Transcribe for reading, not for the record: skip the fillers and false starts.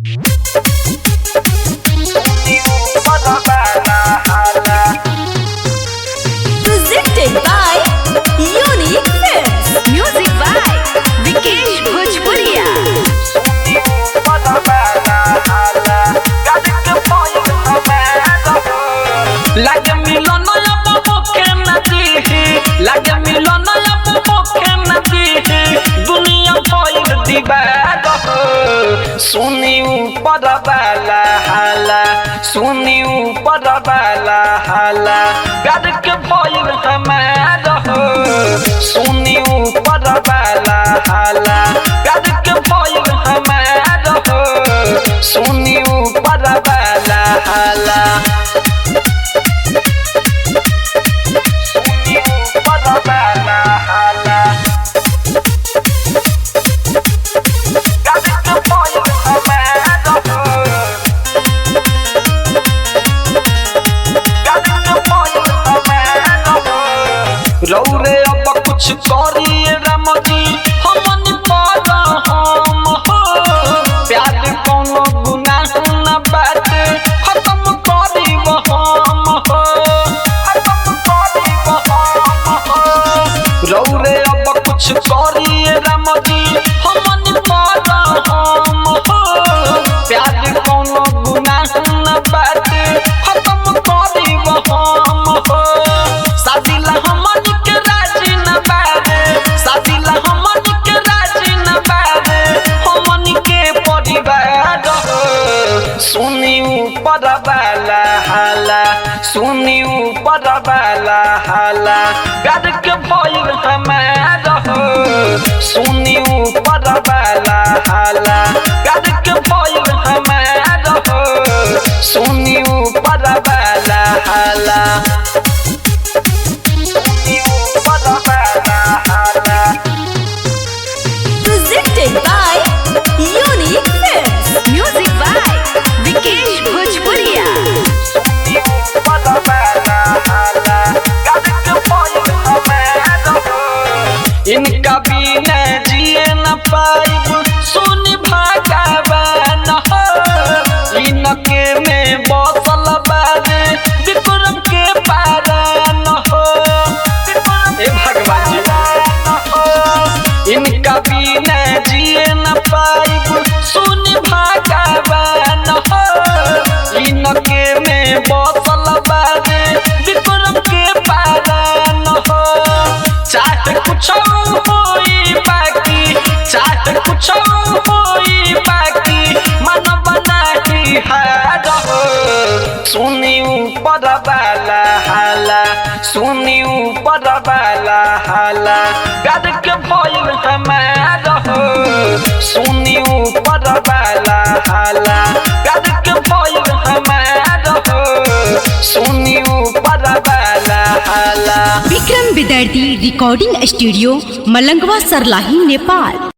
Presented by Unique Films. Music by Vikesh Bhojpuria. लगे मिलन के नदी, लगे मिलन के नदी, दुनिया भइल दीवार। सुनी ऊपर वाला हाला, सुनी ऊपर वाला हाला, प्यार के भइल हमार। सुनी ऊपर वाला हाला, प्यार के भइल हमार। सुनी ऊपर वाला हाला। रौरे अब कुछ करिए राम जी, हमन पर हम हो। प्यार कोनो गुनाह न बाटे, खत्म करीब हम हो, खत्म करीब हम हो। रौरे अब कुछ करिए राम जी, हमन पर हम हो। प्यार कोनो गुनाह न बाटे, खत्म करीब हम हो। सादिला हमन के राजी न बारे, सादिला हमन के राजी न बारे, हमन के परिवार। सुनी ऊपर वाला हाला, सुनी ऊपर वाला हाला, प्यार के भइल हमार। सुनी ऊपर वाला हाला, प्यार के भइल हमार। सुनी ऊपर वाला हाला। Presented by Unique Films. Music by Vikesh Bhojpuria. इनका बिना जिए न पाइब, सुन भगवान हो। इनके में बसल बारे, विक्रम के पारान हो। हे भगवान जी, इनका बिना जिए न पाइब, सुन भगवान हो। इनके में बसल बारे, विक्रम के पारान हो। चाहे कुछ होई बाकी, चाहे कुछ होई बाकी, मन बनाही हार। सुनी ऊपर वाला हाला, सुनी ऊपर वाला हाला, प्यार के भइल हमार। सुनी ऊपर वाला हाला, प्यार के भइल हमार। सुनी ऊपर वाला हाला। विक्रम विद्यार्थी रिकॉर्डिंग स्टूडियो, मलंगवा, सरलाही, नेपाल।